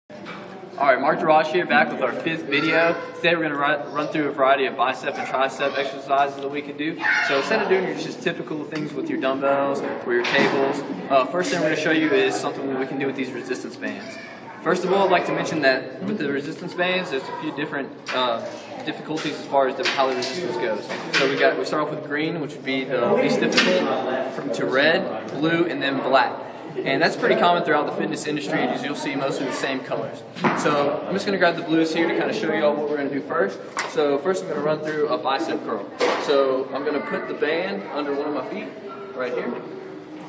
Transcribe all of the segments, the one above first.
Alright, Mark Deroche here, back with our 5th video. Today we're going to run through a variety of bicep and tricep exercises that we can do. So instead of doing your just typical things with your dumbbells or your cables, first thing we're going to show you is something that we can do with these resistance bands. First of all, I'd like to mention that with the resistance bands, there's a few different difficulties as far as how the resistance goes. So we start off with green, which would be the least difficult, to red, blue, and then black. And that's pretty common throughout the fitness industry, as you'll see mostly the same colors. So I'm just going to grab the blues here to kind of show you all what we're going to do first. So first I'm going to run through a bicep curl. So I'm going to put the band under one of my feet, right here.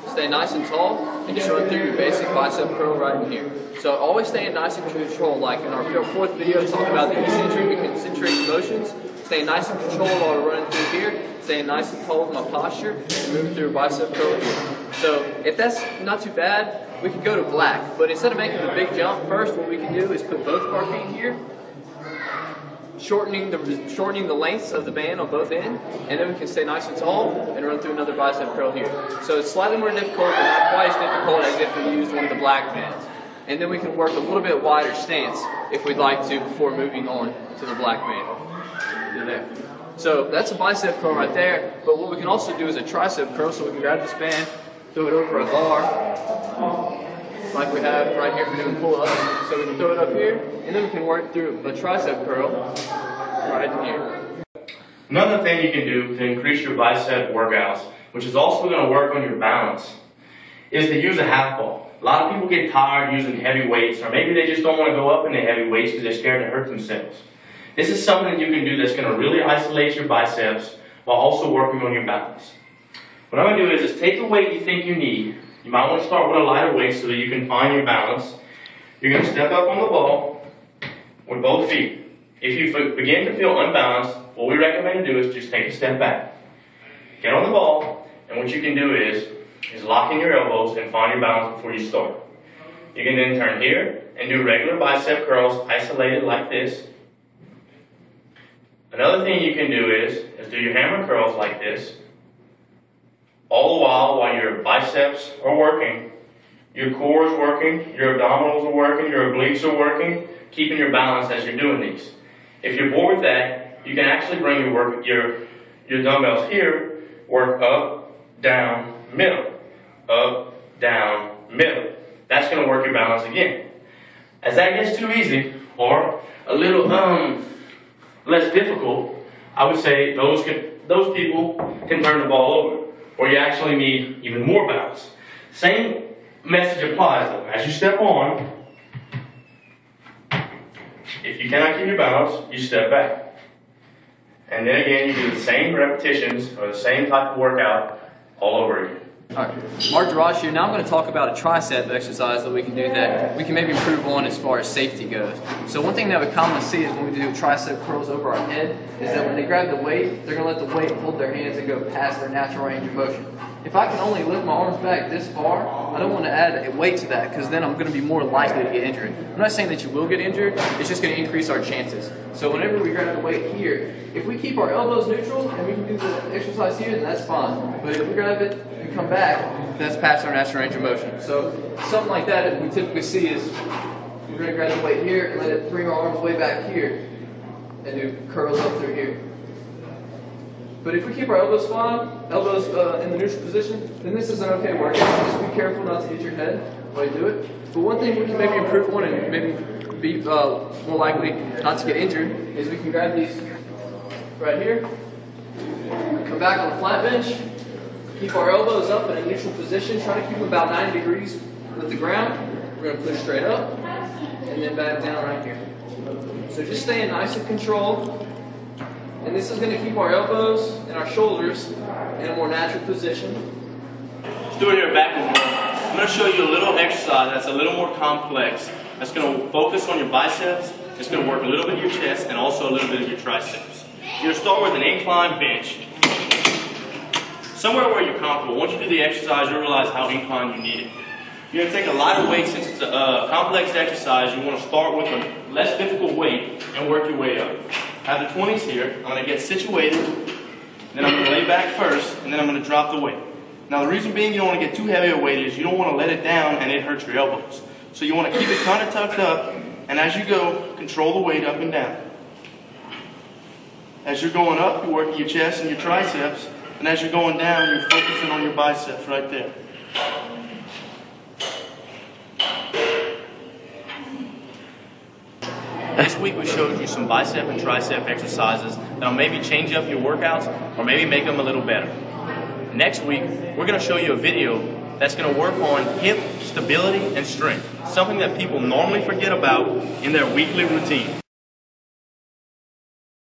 Stay nice and tall, and just run through your basic bicep curl right in here. So always staying nice and controlled, like in our 4th video talking about the concentric motions. Staying nice and controlled while we're running through here. Staying nice and tall with my posture, and moving through a bicep curl here. So if that's not too bad, we can go to black. But instead of making the big jump first, what we can do is put both of our feet here, shortening the lengths of the band on both ends, and then we can stay nice and tall and run through another bicep curl here. So it's slightly more difficult, but not quite as difficult as if we used one of the black bands. And then we can work a little bit wider stance if we'd like to before moving on to the black band. There. So that's a bicep curl right there, but what we can also do is a tricep curl, so we can grab this band, throw it over a bar, like we have right here for doing pull-ups. So we can throw it up here, and then we can work through a tricep curl right in here. Another thing you can do to increase your bicep workouts, which is also going to work on your balance, is to use a half ball. A lot of people get tired using heavy weights, or maybe they just don't want to go up in the heavy weights because they're scared to hurt themselves. This is something that you can do that's going to really isolate your biceps while also working on your balance. What I'm going to do is take the weight you think you need. You might want to start with a lighter weight so that you can find your balance. You're going to step up on the ball with both feet. If you begin to feel unbalanced, what we recommend to do is just take a step back. Get on the ball, and what you can do is lock in your elbows and find your balance before you start. You can then turn here and do regular bicep curls isolated like this. Another thing you can do is do your hammer curls like this. All the while your biceps are working, your core is working, your abdominals are working, your obliques are working, keeping your balance as you're doing these. If you're bored with that, you can actually bring your dumbbells here, work up, down, middle, up, down, middle. That's going to work your balance again. As that gets too easy, or a little less difficult, I would say those people can turn the ball over, or you actually need even more balance. Same message applies though. As you step on, if you cannot keep your balance, you step back. And then again, you do the same repetitions or the same type of workout all over again. Alright, Mark Deroche here. Now I'm going to talk about a tricep exercise that we can do that we can maybe improve on as far as safety goes. So one thing that we commonly see is when we do tricep curls over our head is that when they grab the weight, they're going to let the weight hold their hands and go past their natural range of motion. If I can only lift my arms back this far, I don't want to add a weight to that because then I'm going to be more likely to get injured. I'm not saying that you will get injured, it's just going to increase our chances. So whenever we grab the weight here, if we keep our elbows neutral and we can do the exercise here, then that's fine. But if we grab it and come back, that's past our natural range of motion. So something like that we typically see is we're going to grab the weight here and let it bring our arms way back here and do curls up through here. But if we keep our elbows in the neutral position, then this is an okay workout. Just be careful not to hit your head while you do it. But one thing we can maybe improve on and maybe be more likely not to get injured is we can grab these right here, come back on the flat bench, keep our elbows up in a neutral position, try to keep them about 90 degrees with the ground. We're going to push straight up and then back down right here. So just staying nice and controlled. And this is going to keep our elbows and our shoulders in a more natural position. Stuart here, back with more. I'm going to show you a little exercise that's a little more complex. That's going to focus on your biceps. It's going to work a little bit of your chest and also a little bit of your triceps. You're going to start with an incline bench. Somewhere where you're comfortable. Once you do the exercise, you'll realize how inclined you need it. You're going to take a lighter weight. Since it's a complex exercise, you want to start with a less difficult weight and work your way up. I have the 20s here. I'm going to get situated, then I'm going to lay back first, and then I'm going to drop the weight. Now the reason being you don't want to get too heavy a weight is you don't want to let it down and it hurts your elbows. So you want to keep it kind of tucked up And as you go, control the weight up and down. As you're going up, you're working your chest and your triceps. And as you're going down, you're focusing on your biceps right there. This week we showed you some bicep and tricep exercises that'll maybe change up your workouts or maybe make them a little better. Next week, we're going to show you a video that's going to work on hip stability and strength, something that people normally forget about in their weekly routine.